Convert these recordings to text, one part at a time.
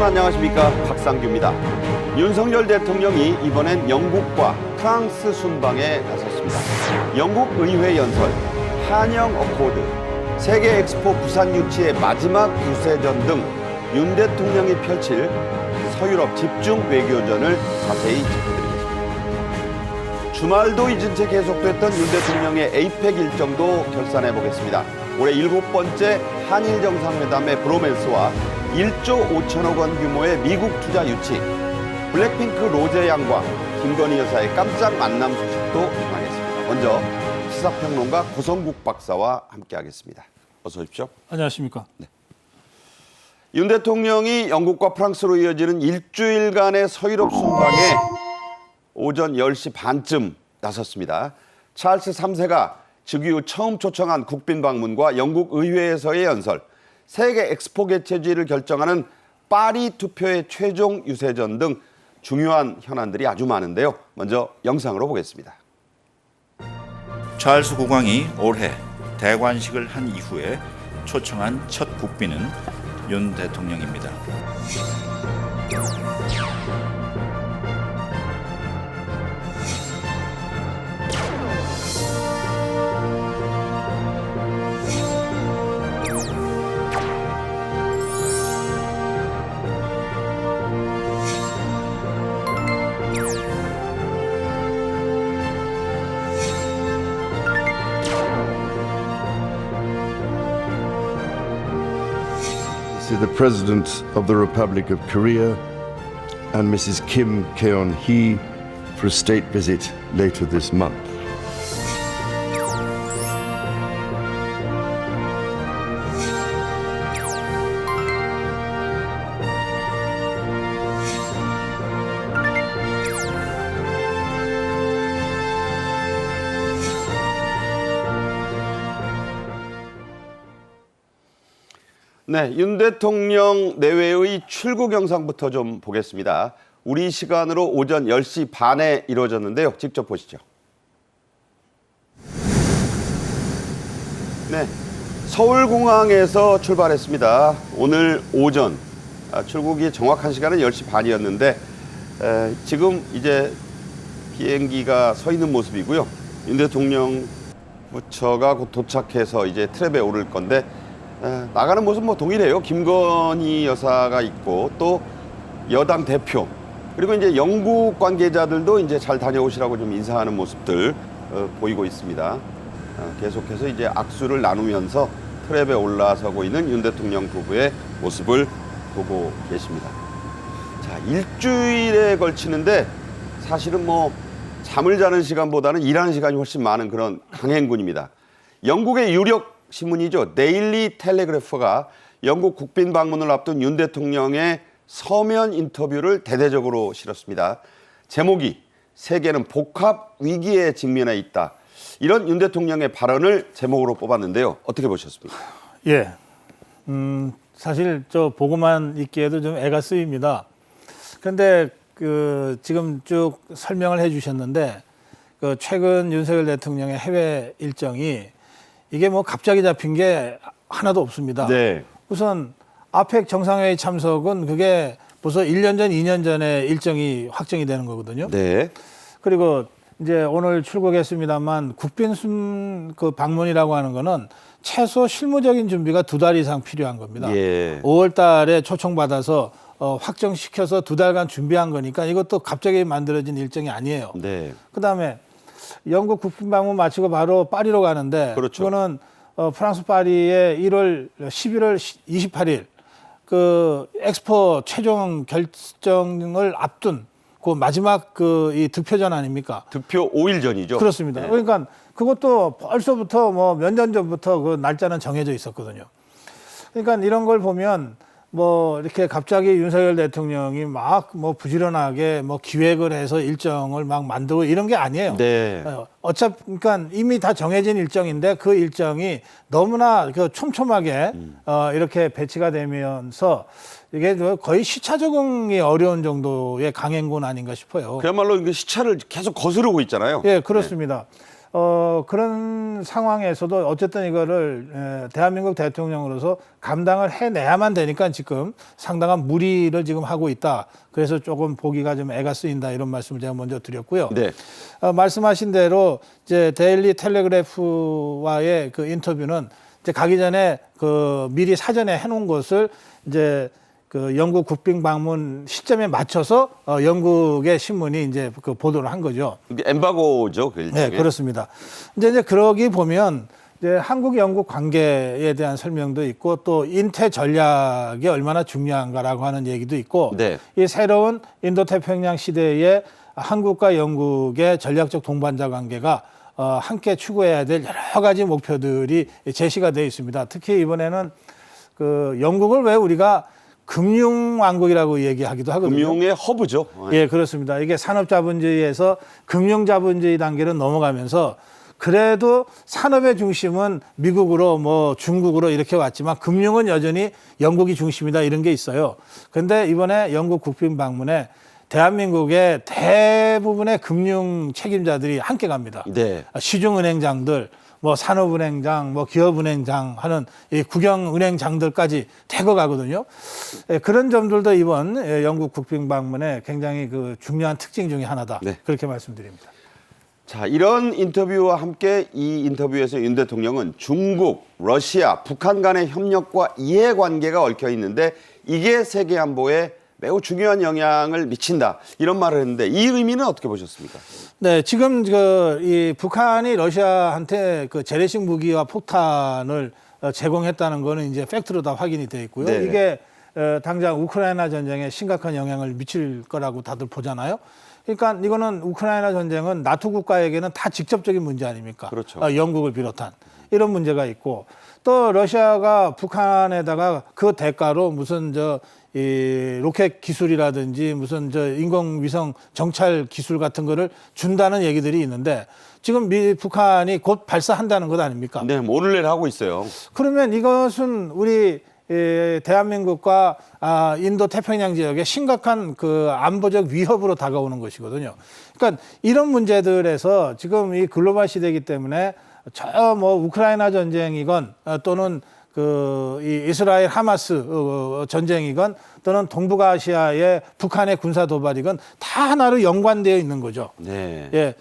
여러분 안녕하십니까, 박상규입니다. 윤석열 대통령이 이번엔 영국과 프랑스 순방에 나섰습니다. 영국 의회 연설, 한영 어코드, 세계 엑스포 부산 유치의 마지막 유세전 등 윤 대통령이 펼칠 서유럽 집중 외교전을 자세히 짚어드리겠습니다. 주말도 잊은 채 계속됐던 윤 대통령의 에이펙 일정도 결산해 보겠습니다. 올해 7번째 한일 정상회담의 브로맨스와 1조 5천억 원 규모의 미국 투자 유치, 블랙핑크 로제 양과 김건희 여사의 깜짝 만남 소식도 전하겠습니다. 먼저 시사평론가 고성국 박사와 함께하겠습니다. 어서 오십시오. 안녕하십니까. 네. 윤 대통령이 영국과 프랑스로 이어지는 일주일간의 서유럽 순방에 오전 10시 반쯤 나섰습니다. 찰스 3세가 즉위 후 처음 초청한 국빈 방문과 영국 의회에서의 연설, 세계 엑스포 개최지를 결정하는 파리 투표의 최종 유세전 등 중요한 현안들이 아주 많은데요. 먼저 영상으로 보겠습니다. 찰스 국왕이 올해 대관식을 한 이후에 초청한 첫 국빈은 윤 대통령입니다. To the President of the Republic of Korea and Mrs. Kim Keon-hee for a state visit later this month. 네, 윤 대통령 내외의 출국 영상부터 좀 보겠습니다. 우리 시간으로 오전 10시 반에 이루어졌는데요. 직접 보시죠. 네, 서울공항에서 출발했습니다. 오늘 오전 출국이 정확한 시간은 10시 반이었는데 지금 이제 비행기가 서 있는 모습이고요. 윤 대통령 부처가 곧 도착해서 이제 트랩에 오를 건데 나가는 모습 뭐 동일해요. 김건희 여사가 있고 또 여당 대표 그리고 이제 영국 관계자들도 이제 잘 다녀오시라고 좀 인사하는 모습들 보이고 있습니다. 계속해서 이제 악수를 나누면서 트랩에 올라서고 있는 윤 대통령 부부의 모습을 보고 계십니다. 자, 일주일에 걸치는데 사실은 뭐 잠을 자는 시간보다는 일하는 시간이 훨씬 많은 그런 강행군입니다. 영국의 유력 신문이죠. 데일리 텔레그래프가 영국 국빈 방문을 앞둔 윤 대통령의 서면 인터뷰를 대대적으로 실었습니다. 제목이 세계는 복합 위기에 직면해 있다. 이런 윤 대통령의 발언을 제목으로 뽑았는데요. 어떻게 보셨습니까? 예, 사실 저 보고만 있기에도 좀 애가 쓰입니다. 그런데 지금 쭉 설명을 해주셨는데 최근 윤석열 대통령의 해외 일정이 이게 뭐 갑자기 잡힌 게 하나도 없습니다. 네. 우선 아펙 정상회의 참석은 그게 벌써 1년 전, 2년 전에 일정이 확정이 되는 거거든요. 네. 그리고 이제 오늘 출국했습니다만 국빈 그 방문이라고 하는 거는 최소 실무적인 준비가 2달 이상 필요한 겁니다. 예. 5월 달에 초청받아서 확정시켜서 2달간 준비한 거니까 이것도 갑자기 만들어진 일정이 아니에요. 네. 그다음에 영국 국빈 방문 마치고 바로 파리로 가는데 그렇죠. 그거는 프랑스 파리에 11월 28일 그 엑스포 최종 결정을 앞둔 그 마지막 이 득표전 아닙니까? 득표 5일 전이죠. 그렇습니다. 네. 그러니까 그것도 벌써부터 뭐 몇 년 전부터 그 날짜는 정해져 있었거든요. 그러니까 이런 걸 보면 뭐 이렇게 갑자기 윤석열 대통령이 막 뭐 부지런하게 뭐 기획을 해서 일정을 막 만들고 이런 게 아니에요. 네. 어차피 그러니까 이미 다 정해진 일정인데 그 일정이 너무나 촘촘하게 이렇게 배치가 되면서 이게 거의 시차 적응이 어려운 정도의 강행군 아닌가 싶어요. 그야말로 시차를 계속 거스르고 있잖아요. 예, 그렇습니다. 그런 상황에서도 어쨌든 이거를 대한민국 대통령으로서 감당을 해내야만 되니까 지금 상당한 무리를 지금 하고 있다. 그래서 조금 보기가 좀 애가 쓰인다 이런 말씀을 제가 먼저 드렸고요. 네. 말씀하신 대로 이제 데일리 텔레그래프와의 그 인터뷰는 이제 가기 전에 그 미리 사전에 해놓은 것을 이제 그 영국 국빈 방문 시점에 맞춰서 영국의 신문이 이제 그 보도를 한 거죠. 이게 엠바고죠, 그 일종의. 네, 그렇습니다. 이제 그러기 보면 이제 한국 영국 관계에 대한 설명도 있고 또 인태 전략이 얼마나 중요한가라고 하는 얘기도 있고 네. 이 새로운 인도 태평양 시대에 한국과 영국의 전략적 동반자 관계가 함께 추구해야 될 여러 가지 목표들이 제시가 되어 있습니다. 특히 이번에는 그 영국을 왜 우리가 금융왕국이라고 얘기하기도 하거든요. 금융의 허브죠. 예, 그렇습니다. 이게 산업자본주의에서 금융자본주의 단계로 넘어가면서 그래도 산업의 중심은 미국으로 뭐 중국으로 이렇게 왔지만 금융은 여전히 영국이 중심이다 이런 게 있어요. 그런데 이번에 영국 국빈 방문에 대한민국의 대부분의 금융 책임자들이 함께 갑니다. 네. 시중은행장들, 뭐 산업은행장, 뭐 기업은행장 하는 이 국영은행장들까지 대거 가거든요. 그런 점들도 이번 영국 국빈 방문에 굉장히 그 중요한 특징 중에 하나다. 네. 그렇게 말씀드립니다. 자, 이런 인터뷰와 함께 이 인터뷰에서 윤 대통령은 중국, 러시아, 북한 간의 협력과 이해관계가 얽혀 있는데 이게 세계 안보에 매우 중요한 영향을 미친다. 이런 말을 했는데 이 의미는 어떻게 보셨습니까? 네, 지금 이 북한이 러시아한테 그 재래식 무기와 폭탄을 제공했다는 거는 이제 팩트로 다 확인이 돼 있고요. 네네. 이게 당장 우크라이나 전쟁에 심각한 영향을 미칠 거라고 다들 보잖아요. 그러니까 이거는 우크라이나 전쟁은 나토 국가에게는 다 직접적인 문제 아닙니까? 그렇죠. 영국을 비롯한 이런 문제가 있고 또 러시아가 북한에다가 그 대가로 무슨 이 로켓 기술이라든지 무슨 인공위성 정찰 기술 같은 거를 준다는 얘기들이 있는데 지금 북한이 곧 발사한다는 것 아닙니까? 네, 오늘내를 하고 있어요. 그러면 이것은 우리 대한민국과 인도 태평양 지역에 심각한 그 안보적 위협으로 다가오는 것이거든요. 그러니까 이런 문제들에서 지금 이 글로벌 시대이기 때문에 저 뭐 우크라이나 전쟁이건 또는 이 이스라엘 하마스 전쟁이건 또는 동북아시아의 북한의 군사 도발이건 다 하나로 연관되어 있는 거죠. 네. 예,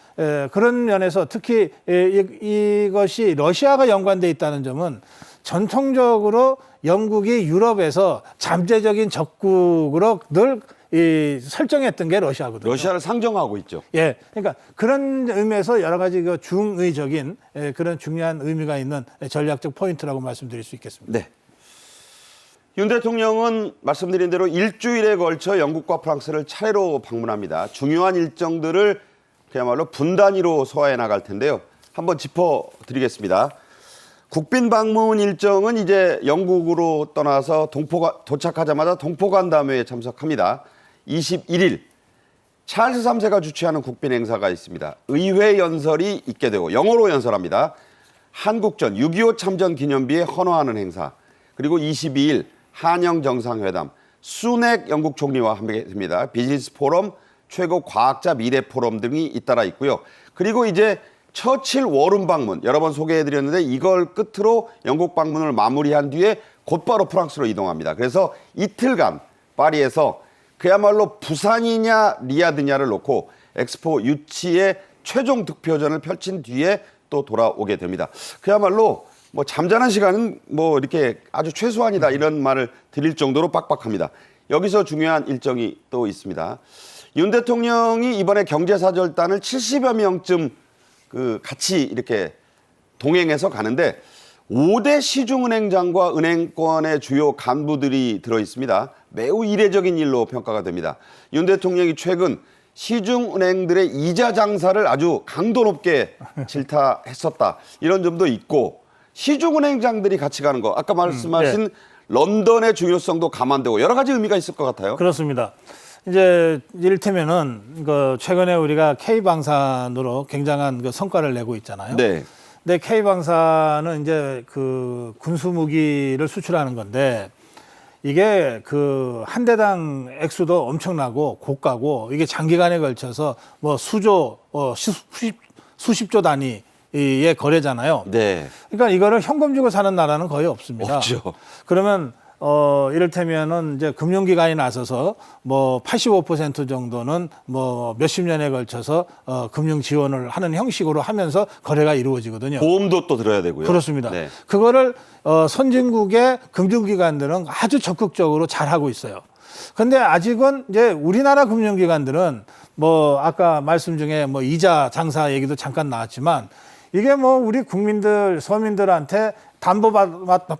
그런 면에서 특히 이것이 러시아가 연관되어 있다는 점은 전통적으로 영국이 유럽에서 잠재적인 적국으로 늘 설정했던 게 러시아거든요. 러시아를 상정하고 있죠. 예, 그러니까 그런 의미에서 여러 가지 그 중의적인 그런 중요한 의미가 있는 전략적 포인트라고 말씀드릴 수 있겠습니다. 네. 윤 대통령은 말씀드린 대로 일주일에 걸쳐 영국과 프랑스를 차례로 방문합니다. 중요한 일정들을 그야말로 분단위로 소화해 나갈 텐데요. 한번 짚어드리겠습니다. 국빈 방문 일정은 이제 영국으로 떠나서 도착하자마자 동포간담회에 참석합니다. 21일 찰스 3세가 주최하는 국빈 행사가 있습니다. 의회 연설이 있게 되고 영어로 연설합니다. 한국전 6.25 참전 기념비에 헌화하는 행사. 그리고 22일 한영 정상회담, 수넥 영국 총리와 함께 됩니다. 비즈니스 포럼, 최고 과학자 미래 포럼 등이 잇따라 있고요. 그리고 이제 처칠 워름 방문 여러 번 소개해드렸는데 이걸 끝으로 영국 방문을 마무리한 뒤에 곧바로 프랑스로 이동합니다. 그래서 이틀간 파리에서 그야말로 부산이냐 리야드냐를 놓고 엑스포 유치의 최종 득표전을 펼친 뒤에 또 돌아오게 됩니다. 그야말로 뭐 잠자는 시간은 뭐 이렇게 아주 최소한이다 이런 말을 드릴 정도로 빡빡합니다. 여기서 중요한 일정이 또 있습니다. 윤 대통령이 이번에 경제사절단을 70여 명쯤 같이 이렇게 동행해서 가는데 5대 시중은행장과 은행권의 주요 간부들이 들어 있습니다. 매우 이례적인 일로 평가가 됩니다. 윤 대통령이 최근 시중은행들의 이자 장사를 아주 강도 높게 질타했었다. 이런 점도 있고 시중은행장들이 같이 가는 거 아까 말씀하신 런던의 중요성도 감안되고 여러 가지 의미가 있을 것 같아요. 그렇습니다. 이제 이를테면은 최근에 우리가 K방산으로 굉장한 성과를 내고 있잖아요. 네. 근데 K방산은 이제 군수 무기를 수출하는 건데 이게 한 대당 액수도 엄청나고 고가고 이게 장기간에 걸쳐서 뭐 수십조 단위 의 거래잖아요. 네. 그러니까 이거를 현금 주고 사는 나라는 거의 없습니다. 없죠. 그러면 이를테면은 이제 금융기관이 나서서 뭐 85% 정도는 뭐 몇십 년에 걸쳐서 금융 지원을 하는 형식으로 하면서 거래가 이루어지거든요. 보험도 또 들어야 되고요. 그렇습니다. 네. 그거를 선진국의 금융기관들은 아주 적극적으로 잘하고 있어요. 근데 아직은 이제 우리나라 금융기관들은 뭐 아까 말씀 중에 뭐 이자 장사 얘기도 잠깐 나왔지만 이게 뭐 우리 국민들, 서민들한테 담보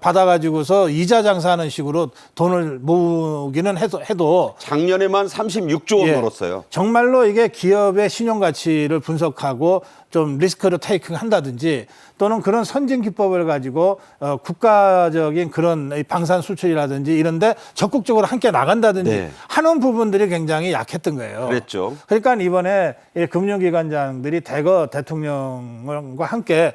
받아가지고서 이자 장사하는 식으로 돈을 모으기는 해도 작년에만 36조 원 예, 벌었어요. 정말로 이게 기업의 신용 가치를 분석하고 좀 리스크를 테이킹 한다든지 또는 그런 선진 기법을 가지고 국가적인 그런 방산 수출이라든지 이런데 적극적으로 함께 나간다든지 네. 하는 부분들이 굉장히 약했던 거예요. 그랬죠. 그러니까 이번에 이 금융기관장들이 대거 대통령과 함께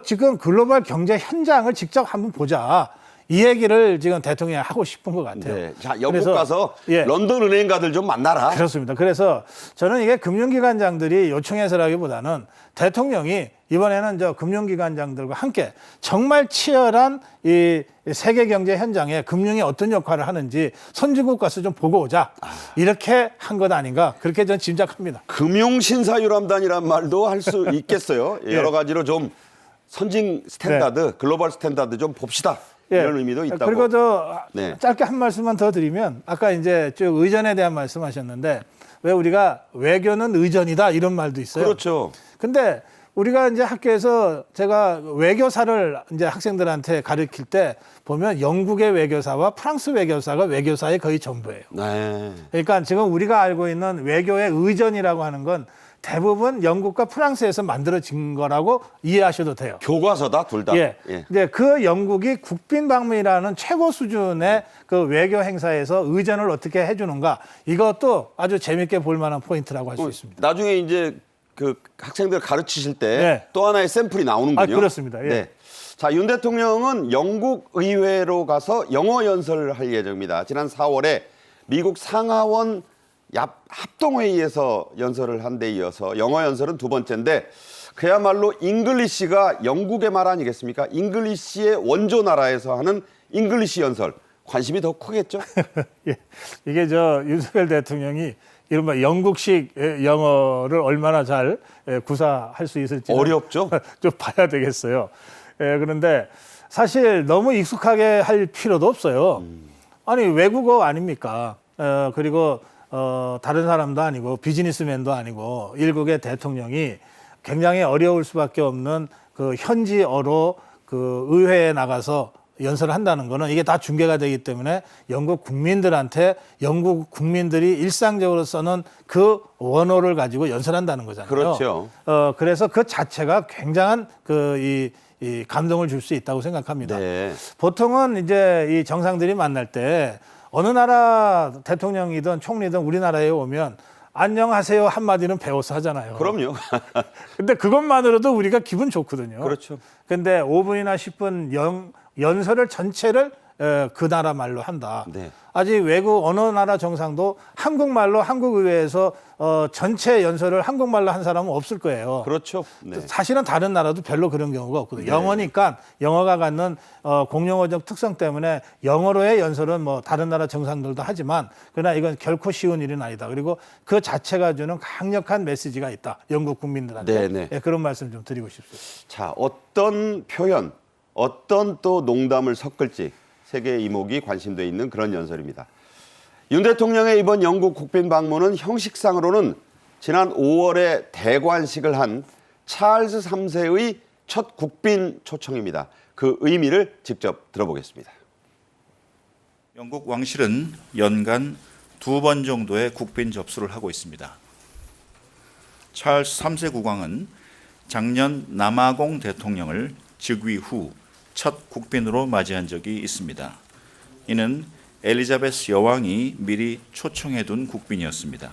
지금 글로벌 경제 현장을 직접 한번 보자. 이 얘기를 지금 대통령이 하고 싶은 것 같아요. 네. 자, 영국 그래서, 가서 예. 런던 은행가들 좀 만나라. 그렇습니다. 그래서 저는 이게 금융기관장들이 요청해서라기보다는 대통령이 이번에는 저 금융기관장들과 함께 정말 치열한 이 세계 경제 현장에 금융이 어떤 역할을 하는지 선진국 가서 좀 보고 오자. 이렇게 한 것 아닌가. 그렇게 저는 짐작합니다. 금융신사유람단이란 말도 할 수 있겠어요. 예. 여러 가지로 좀 선진 스탠다드, 글로벌 스탠다드 좀 봅시다. 예. 이런 의미도 있다고. 그리고 저 네. 짧게 한 말씀만 더 드리면 아까 이제 쭉 의전에 대한 말씀하셨는데 왜 우리가 외교는 의전이다 이런 말도 있어요. 그렇죠. 근데 우리가 이제 학교에서 제가 외교사를 이제 학생들한테 가르칠 때 보면 영국의 외교사와 프랑스 외교사가 외교사의 거의 전부예요. 네. 그러니까 지금 우리가 알고 있는 외교의 의전이라고 하는 건 대부분 영국과 프랑스에서 만들어진 거라고 이해하셔도 돼요. 교과서다, 둘 다. 예. 이제 그 영국이 국빈 방문이라는 최고 수준의 그 외교 행사에서 의전을 어떻게 해주는가 이것도 아주 재밌게 볼 만한 포인트라고 할 수 있습니다. 나중에 이제 그 학생들 가르치실 때 또 네. 하나의 샘플이 나오는군요. 아, 그렇습니다. 예. 네. 자, 윤 대통령은 영국 의회로 가서 영어 연설을 할 예정입니다. 지난 4월에 미국 상하원 합동회의에서 연설을 한 데 이어서 영어 연설은 두 번째인데 그야말로 잉글리시가 영국의 말 아니겠습니까? 잉글리시의 원조 나라에서 하는 잉글리시 연설. 관심이 더 크겠죠? 예. 이게 저 윤석열 대통령이 이른바 영국식 영어를 얼마나 잘 구사할 수 있을지 어렵죠? 좀 봐야 되겠어요. 그런데 사실 너무 익숙하게 할 필요도 없어요. 아니 외국어 아닙니까? 그리고 다른 사람도 아니고 비즈니스맨도 아니고 일국의 대통령이 굉장히 어려울 수밖에 없는 그 현지어로 그 의회에 나가서 연설을 한다는 거는 이게 다 중계가 되기 때문에 영국 국민들한테 영국 국민들이 일상적으로 쓰는 그 원어를 가지고 연설한다는 거잖아요. 그렇죠. 그래서 그 자체가 굉장한 이 감동을 줄 수 있다고 생각합니다. 네. 보통은 이제 이 정상들이 만날 때 어느 나라 대통령이든 총리든 우리나라에 오면 안녕하세요 한마디는 배워서 하잖아요. 그럼요. 근데 그것만으로도 우리가 기분 좋거든요. 그렇죠. 근데 5분이나 10분 연설을 전체를 그 나라 말로 한다. 네. 아직 외국 어느 나라 정상도 한국말로 한국의회에서 전체 연설을 한국말로 한 사람은 없을 거예요. 그렇죠. 네. 사실은 다른 나라도 별로 그런 경우가 없거든요. 영어니까 영어가 갖는 공용어적 특성 때문에 영어로의 연설은 뭐 다른 나라 정상들도 하지만 그러나 이건 결코 쉬운 일은 아니다. 그리고 그 자체가 주는 강력한 메시지가 있다. 영국 국민들한테. 네네. 예, 그런 말씀 좀 드리고 싶습니다. 자, 어떤 표현, 어떤 또 농담을 섞을지 세계 이목이 관심돼 있는 그런 연설입니다. 윤 대통령의 이번 영국 국빈 방문은 형식상으로는 지난 5월에 대관식을 한 찰스 3세의 첫 국빈 초청입니다. 그 의미를 직접 들어보겠습니다. 영국 왕실은 연간 2번 정도의 국빈 접수를 하고 있습니다. 찰스 3세 국왕은 작년 남아공 대통령을 즉위 후 첫 국빈으로 맞이한 적이 있습니다. 이는 엘리자베스 여왕이 미리 초청해둔 국빈이었습니다.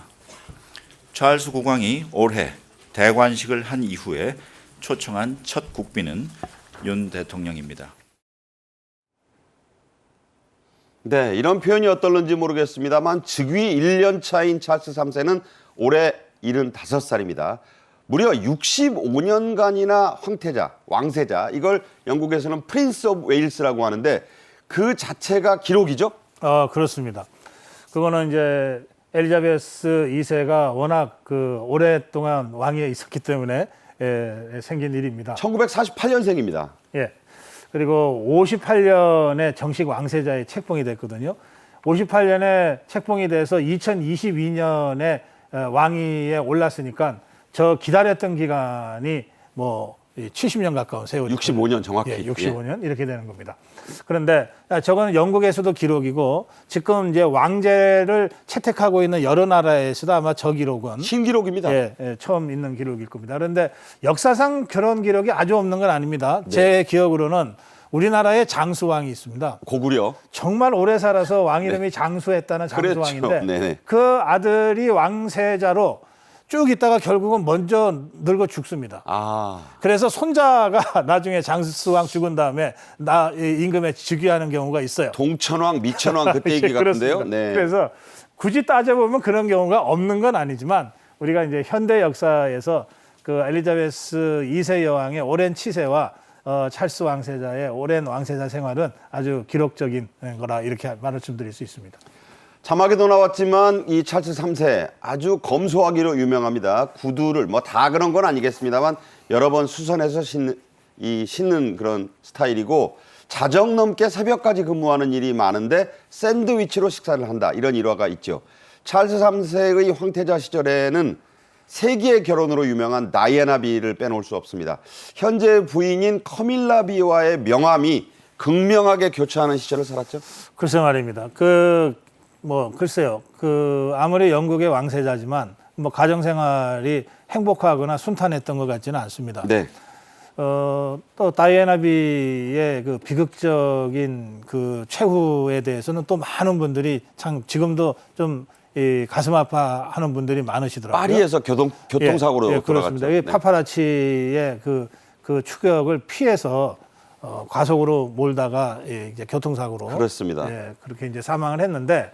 찰스 국왕이 올해 대관식을 한 이후에 초청한 첫 국빈은 윤 대통령입니다. 네, 이런 표현이 어떨는지 모르겠습니다만 즉위 1년 차인 찰스 3세는 올해 75살입니다. 무려 65년간이나 황태자, 왕세자, 이걸 영국에서는 프린스 오브 웨일스라고 하는데 그 자체가 기록이죠? 그렇습니다. 그거는 이제 엘리자베스 2세가 워낙 그 오랫동안 왕위에 있었기 때문에 생긴 일입니다. 1948년생입니다. 예. 그리고 58년에 정식 왕세자에 책봉이 됐거든요. 58년에 책봉이 돼서 2022년에 왕위에 올랐으니까 저 기다렸던 기간이 뭐 70년 가까운 세월이 65년 정확히. 예, 65년 이렇게 되는 겁니다. 그런데 저거는 영국에서도 기록이고 지금 이제 왕제를 채택하고 있는 여러 나라에서도 아마 저 기록은 신기록입니다. 처음 있는 기록일 겁니다. 그런데 역사상 결혼 기록이 아주 없는 건 아닙니다. 제 기억으로는 우리나라에 장수왕이 있습니다. 고구려. 정말 오래 살아서 왕 이름이 장수했다는 장수왕인데 그렇죠. 네네. 그 아들이 왕세자로 쭉 있다가 결국은 먼저 늙어 죽습니다. 그래서 손자가 나중에 장수왕 죽은 다음에 임금에 즉위하는 경우가 있어요. 동천왕, 미천왕 그때 얘기 같은데요. 네. 그래서 굳이 따져보면 그런 경우가 없는 건 아니지만 우리가 이제 현대 역사에서 그 엘리자베스 2세 여왕의 오랜 치세와 찰스 왕세자의 오랜 왕세자 생활은 아주 기록적인 거라 이렇게 말씀드릴 수 있습니다. 자막에도 나왔지만 이 찰스 3세 아주 검소하기로 유명합니다. 구두를 뭐 다 그런 건 아니겠습니다만 여러 번 수선해서 신는 그런 스타일이고 자정 넘게 새벽까지 근무하는 일이 많은데 샌드위치로 식사를 한다. 이런 일화가 있죠. 찰스 3세의 황태자 시절에는 세기의 결혼으로 유명한 다이애나 비를 빼놓을 수 없습니다. 현재 부인인 커밀라 비와의 명함이 극명하게 교차하는 시절을 살았죠. 글쎄 말입니다. 글쎄요. 아무리 영국의 왕세자지만 가정 생활이 행복하거나 순탄했던 것 같지는 않습니다. 네. 또 다이애나 비의 그 비극적인 그 최후에 대해서는 또 많은 분들이 참 지금도 좀 가슴 아파하는 분들이 많으시더라고요. 파리에서 교통사고로 돌아갔죠. 그렇습니다. 이 파파라치의 그 추격을 피해서 과속으로 몰다가 이제 교통사고로 그렇습니다. 그렇게 이제 사망을 했는데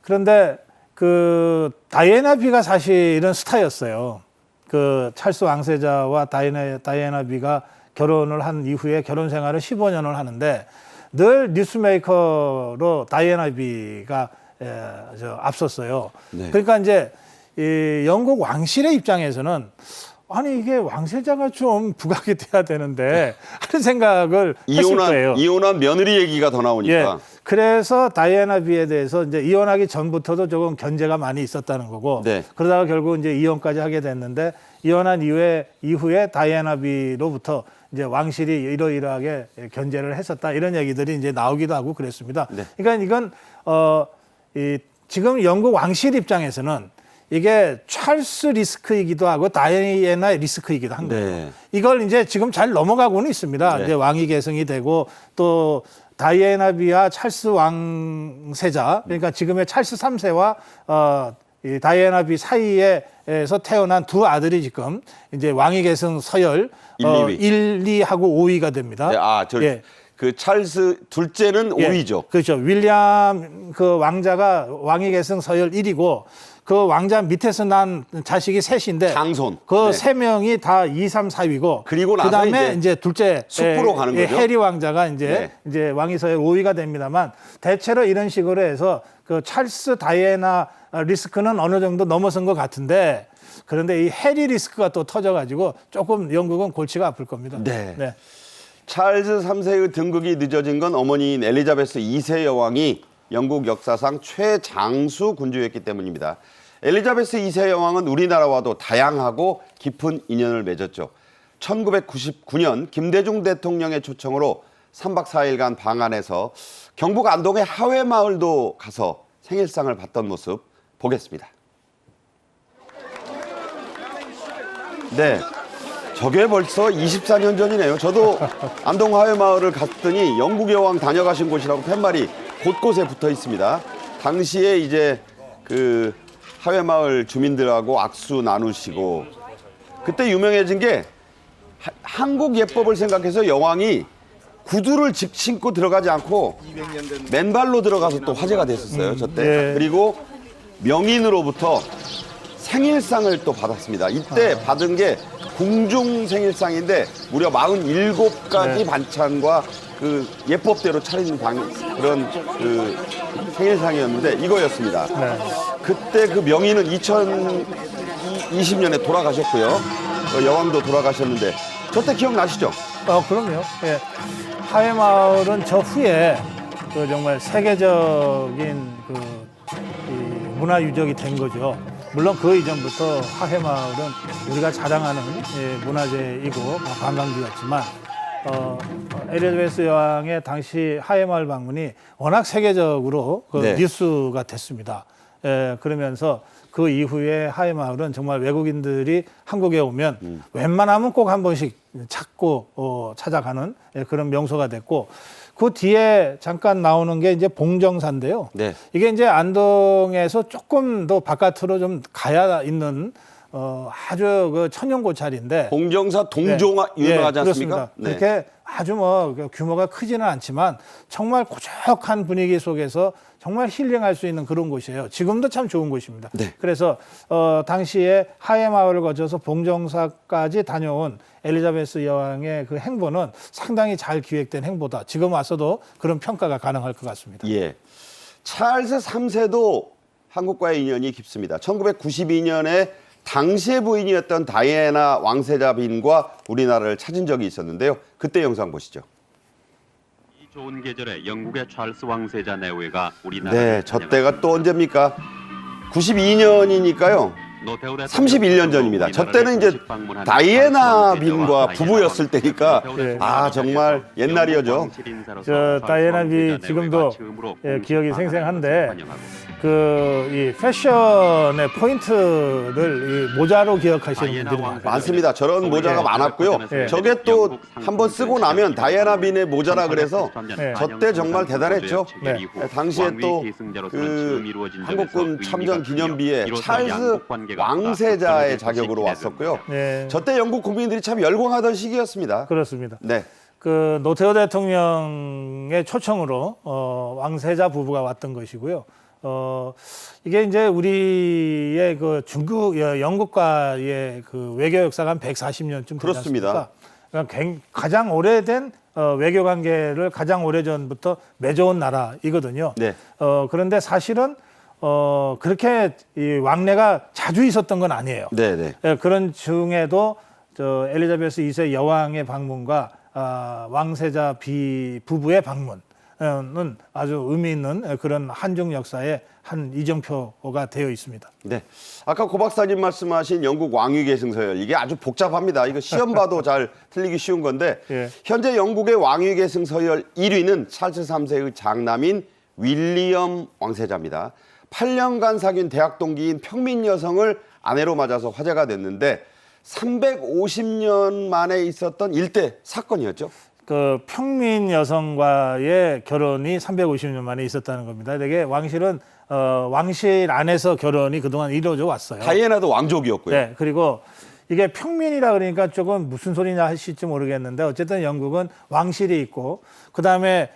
그런데 그 다이애나 비가 사실은 스타였어요. 그 찰스 왕세자와 다이애나 비가 결혼을 한 이후에 결혼 생활을 15년을 하는데 늘 뉴스메이커로 다이애나 비가 앞섰어요. 네. 그러니까 이제 이 영국 왕실의 입장에서는 아니 이게 왕세자가 좀 부각이 돼야 되는데 하는 생각을 했을 거예요. 이혼한 며느리 얘기가 더 나오니까. 그래서 다이애나 비에 대해서 이제 이혼하기 전부터도 조금 견제가 많이 있었다는 거고 네. 그러다가 결국 이제 이혼까지 하게 됐는데 이혼한 이후에 다이애나 비로부터 이제 왕실이 이러이러하게 견제를 했었다 이런 얘기들이 이제 나오기도 하고 그랬습니다. 네. 그러니까 이건 지금 영국 왕실 입장에서는 이게 찰스 리스크이기도 하고 다이애나 리스크이기도 한 거예요. 네. 이걸 이제 지금 잘 넘어가고는 있습니다. 네. 이제 왕위 계승이 되고 또 다이애나 비와 찰스 왕세자 그러니까 지금의 찰스 3세와 이 다이애나 비 사이에서 태어난 두 아들이 지금 이제 왕위 계승 서열 1, 2하고 5위가 됩니다. 네, 그 찰스 둘째는 5위죠. 그렇죠. 윌리엄 그 왕자가 왕위 계승 서열 1위고 그 왕자 밑에서 난 자식이 셋인데 장손. 그 세 명이 다 2, 3, 4위고 그리고 나서 그다음에 이제 둘째 숲으로 가는 거죠. 해리 왕자가 이제 왕위 서열 5위가 됩니다만 대체로 이런 식으로 해서 그 찰스 다이애나 리스크는 어느 정도 넘어선 것 같은데 그런데 이 해리 리스크가 또 터져가지고 조금 영국은 골치가 아플 겁니다. 네. 찰스 3세의 등극이 늦어진 건 어머니인 엘리자베스 2세 여왕이 영국 역사상 최장수 군주였기 때문입니다. 엘리자베스 2세 여왕은 우리나라와도 다양하고 깊은 인연을 맺었죠. 1999년 김대중 대통령의 초청으로 3박 4일간 방한해서 경북 안동의 하회마을도 가서 생일상을 받던 모습 보겠습니다. 네, 저게 벌써 24년 전이네요. 저도 안동 하회마을을 갔더니 영국 여왕 다녀가신 곳이라고 팻말이 곳곳에 붙어 있습니다. 당시에 이제 그 하회마을 주민들하고 악수 나누시고 그때 유명해진 게 한국 예법을 생각해서 여왕이 구두를 신고 들어가지 않고 맨발로 들어가서 또 화제가 됐었어요. 저때. 그리고 명인으로부터 생일상을 또 받았습니다. 이때 받은 게 궁중 생일상인데 무려 47가지 네. 반찬과 그 예법대로 차린 그런 그 생일상이었는데 이거였습니다. 네. 그때 그 명의는 2020년에 돌아가셨고요. 여왕도 돌아가셨는데 저때 기억나시죠? 그럼요. 예. 하회마을은 저 후에 그 정말 세계적인 이 문화 유적이 된 거죠. 물론 그 이전부터 하회마을은 우리가 자랑하는 문화재이고 관광지였지만 엘리자베스 여왕의 당시 하회마을 방문이 워낙 세계적으로 네. 뉴스가 됐습니다. 그러면서 그 이후에 하회마을은 정말 외국인들이 한국에 오면 웬만하면 꼭 한 번씩 찾고 찾아가는 그런 명소가 됐고, 그 뒤에 잠깐 나오는 게 이제 봉정사인데요. 네. 이게 이제 안동에서 조금 더 바깥으로 좀 가야 있는 아주 그 천연고찰인데. 봉정사 동종화 유명하지 않습니까? 그렇습니다. 그렇게 아주 뭐 규모가 크지는 않지만 정말 고적한 분위기 속에서 정말 힐링할 수 있는 그런 곳이에요. 지금도 참 좋은 곳입니다. 네. 그래서 당시에 하회마을을 거쳐서 봉정사까지 다녀온 엘리자베스 여왕의 그 행보는 상당히 잘 기획된 행보다. 지금 와서도 그런 평가가 가능할 것 같습니다. 예. 찰스 3세도 한국과의 인연이 깊습니다. 1992년에 당시의 부인이었던 다이애나 왕세자 빈과 우리나라를 찾은 적이 있었는데요. 그때 영상 보시죠. 이 좋은 계절에 영국의 찰스 왕세자 내외가 우리나라 네, 저 때가 또 언제입니까? 92년이니까요. 31년 전입니다. 저 때는 이제 다이애나 빈과 부부였을 때니까 정말 옛날이었죠. 저 다이애나 빈 지금도 기억이 생생한데 이 패션의 포인트를 이 모자로 기억하시는 분들이 많습니다. 저런 모자가 많았고요. 저게 또 한번 쓰고 나면 다이애나 빈의 모자라 그래서 저때 정말 대단했죠. 당시에 또 그 한국군 참전 기념비에 찰스 왕세자의 자격으로 왔었고요. 저때 영국 국민들이 참 열광하던 시기였습니다. 그렇습니다. 네. 그 노태우 대통령의 초청으로 왕세자 부부가 왔던 것이고요. 이게 이제 우리의 그 영국과의 그 외교 역사가 한 140년쯤 그렇습니다. 그러니까 가장 오래된 외교 관계를 가장 오래전부터 맺어온 나라이거든요. 네. 그런데 사실은 그렇게 이 왕래가 자주 있었던 건 아니에요. 네. 그런 중에도 엘리자베스 2세 여왕의 방문과 왕세자 부부의 방문은 아주 의미 있는 그런 한중 역사의 한 이정표가 되어 있습니다. 네. 아까 고 박사님 말씀하신 영국 왕위 계승 서열, 이게 아주 복잡합니다. 이거 시험 봐도 잘 틀리기 쉬운 건데 현재 영국의 왕위 계승 서열 1위는 찰스 3세의 장남인 윌리엄 왕세자입니다. 8년간 사귄 대학 동기인 평민 여성을 아내로 맞아서 화제가 됐는데 350년 만에 있었던 일대 사건이었죠. 그 평민 여성과의 결혼이 350년 만에 있었다는 겁니다. 되게 왕실은 왕실 안에서 결혼이 그동안 이루어져 왔어요. 다이애나도 왕족이었고요. 네, 그리고 이게 평민이라 그러니까 조금 무슨 소리냐 하실지 모르겠는데 어쨌든 영국은 왕실이 있고 그다음에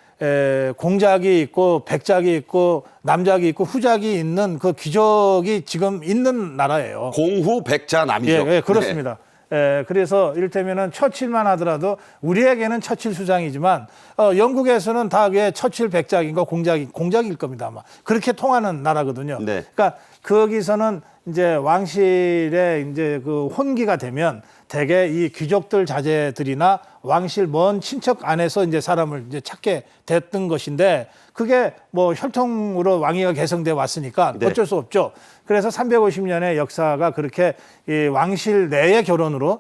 공작이 있고 백작이 있고 남작이 있고 후작이 있는 그 귀족이 지금 있는 나라예요. 공후 백자 남이죠. 예, 그렇습니다. 그래서 이를테면은 처칠만 하더라도 우리에게는 처칠 수장이지만 영국에서는 다 그게 처칠 백작인가 공작일 겁니다 아마. 그렇게 통하는 나라거든요. 네. 그러니까 거기서는 이제 왕실의 이제 그 혼기가 되면 대개 이 귀족들 자제들이나 왕실 먼 친척 안에서 이제 사람을 이제 찾게 됐던 것인데 그게 뭐 혈통으로 왕위가 계승돼 왔으니까 어쩔 수 없죠. 그래서 350년의 역사가 그렇게 이 왕실 내의 결혼으로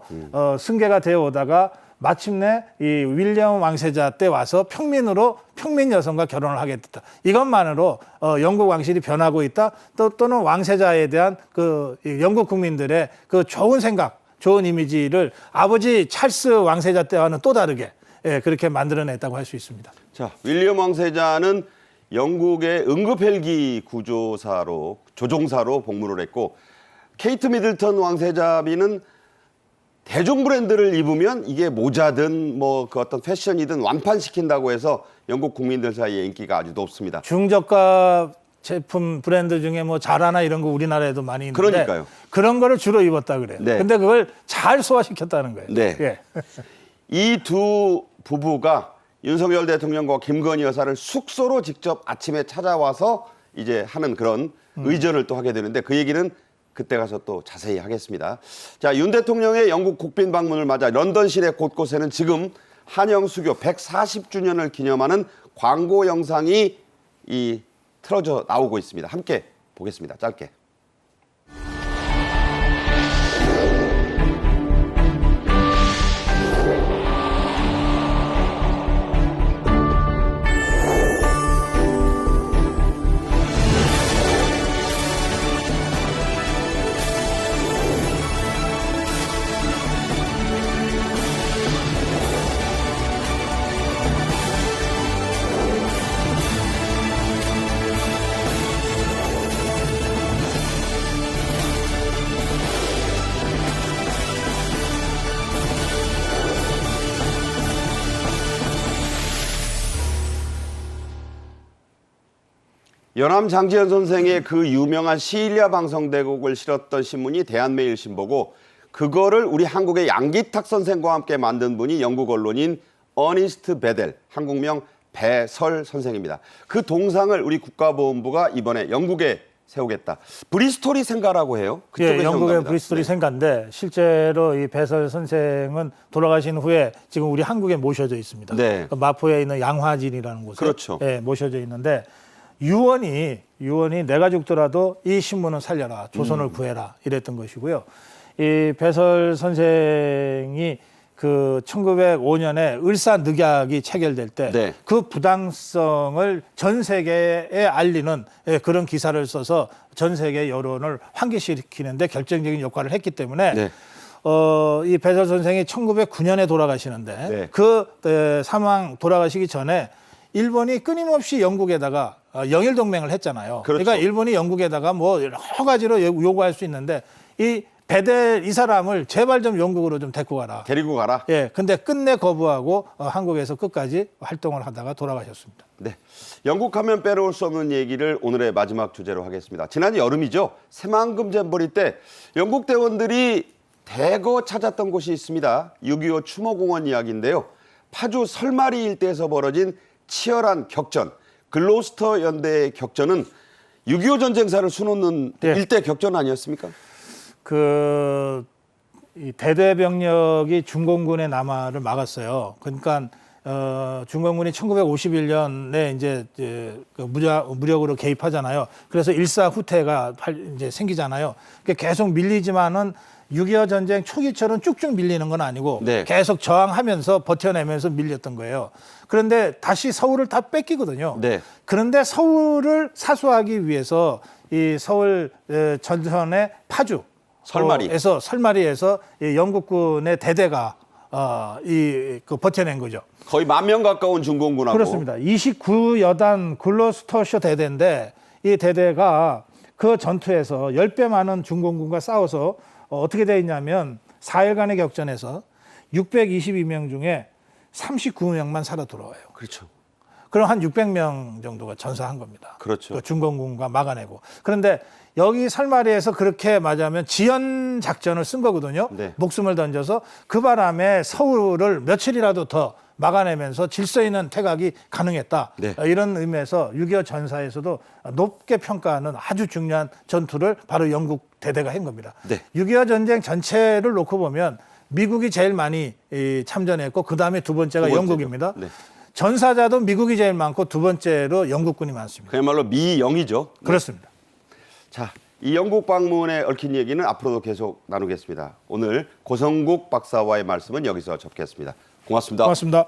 승계가 되어 오다가 마침내 이 윌리엄 왕세자 때 와서 평민 여성과 결혼을 하게 됐다. 이것만으로 영국 왕실이 변하고 있다. 또는 왕세자에 대한 그 영국 국민들의 그 좋은 생각, 좋은 이미지를 아버지 찰스 왕세자 때와는 또 다르게 그렇게 만들어냈다고 할 수 있습니다. 자, 윌리엄 왕세자는 영국의 응급헬기 구조사로 조종사로 복무를 했고 케이트 미들턴 왕세자비는 대중 브랜드를 입으면 이게 모자든 뭐 그 어떤 패션이든 완판시킨다고 해서 영국 국민들 사이에 인기가 아주 높습니다. 중저가 제품 브랜드 중에 뭐 자라나 이런 거 우리나라에도 많이 있는데 그러니까요. 그런 거를 주로 입었다 그래요. 네. 근데 그걸 잘 소화시켰다는 거예요. 네. 예. 이 두 부부가 윤석열 대통령과 김건희 여사를 숙소로 직접 아침에 찾아와서 이제 하는 그런 의전을 또 하게 되는데 그 얘기는 그때 가서 또 자세히 하겠습니다. 자, 윤 대통령의 영국 국빈 방문을 맞아 런던 시내 곳곳에는 지금 한영 수교 140주년을 기념하는 광고 영상이 틀어져 나오고 있습니다. 함께 보겠습니다. 짧게. 연암 장지현 선생의 그 유명한 시일야 방송대곡을 실었던 신문이 대한매일신보고 그거를 우리 한국의 양기탁 선생과 함께 만든 분이 영국 언론인 어니스트 베델, 한국명 배설 선생입니다. 그 동상을 우리 국가보훈부가 이번에 영국에 세우겠다. 브리스톨이 생가라고 해요. 그쪽에 예, 영국의 세운답니다. 브리스톨이 네. 생가인데 실제로 이 배설 선생은 돌아가신 후에 지금 우리 한국에 모셔져 있습니다. 네. 그 마포에 있는 양화진이라는 곳에 그렇죠. 예, 모셔져 있는데 유언이 내가 죽더라도 이 신문은 살려라, 조선을 구해라 이랬던 것이고요. 이 배설 선생이 그 1905년에 을사늑약이 체결될 때 네. 그 부당성을 전 세계에 알리는 그런 기사를 써서 전 세계 여론을 환기시키는데 결정적인 역할을 했기 때문에 네. 이 배설 선생이 1909년에 돌아가시는데 네. 그 돌아가시기 전에 일본이 끊임없이 영국에다가 영일 동맹을 했잖아요. 그렇죠. 그러니까 일본이 영국에다가 뭐 여러 가지로 요구할 수 있는데 이 베델 이 사람을 제발 좀 영국으로 좀 데리고 가라. 데리고 가라. 예, 근데 끝내 거부하고 한국에서 끝까지 활동을 하다가 돌아가셨습니다. 네, 영국하면 빼놓을 수 없는 얘기를 오늘의 마지막 주제로 하겠습니다. 지난 여름이죠. 새만금 잼버리 때 영국 대원들이 대거 찾았던 곳이 있습니다. 6.25 추모공원 이야기인데요. 파주 설마리 일대에서 벌어진 치열한 격전, 글로스터 연대의 격전은 6.25 전쟁사를 수놓는 네. 일대 격전 아니었습니까? 이 대대병력이 중공군의 남하를 막았어요. 그러니까 중공군이 1951년에 이제 그 무력으로 개입하잖아요. 그래서 일사후퇴가 이제 생기잖아요. 그러니까 계속 밀리지만은 6.25 전쟁 초기처럼 쭉쭉 밀리는 건 아니고 네. 계속 저항하면서 버텨내면서 밀렸던 거예요. 그런데 다시 서울을 다 뺏기거든요. 네. 그런데 서울을 사수하기 위해서 이 서울 전선의 파주 설마리에서 이 영국군의 대대가 그 버텨낸 거죠. 거의 10,000명 가까운 중공군하고. 그렇습니다. 29여단 글로스터셔 대대인데 이 대대가 그 전투에서 10배 많은 중공군과 싸워서 어떻게 돼 있냐면 4일간의 격전에서 622명 중에 39명만 살아 돌아와요. 그렇죠. 그럼 한 600명 정도가 전사한 겁니다. 그렇죠. 그 중공군과 막아내고. 그런데 여기 설마리에서 그렇게 맞으면 지연 작전을 쓴 거거든요. 네. 목숨을 던져서 그 바람에 서울을 며칠이라도 더 막아내면서 질서 있는 퇴각이 가능했다. 네. 이런 의미에서 6.25 전사에서도 높게 평가하는 아주 중요한 전투를 바로 영국 대대가 한 겁니다. 네. 6.25 전쟁 전체를 놓고 보면 미국이 제일 많이 참전했고 그다음에 두 번째가 두 번째죠. 영국입니다. 네. 전사자도 미국이 제일 많고 두 번째로 영국군이 많습니다. 그야말로 미영이죠. 네. 그렇습니다. 자, 이 영국 방문에 얽힌 얘기는 앞으로도 계속 나누겠습니다. 오늘 고성국 박사와의 말씀은 여기서 접겠습니다. 고맙습니다. 고맙습니다.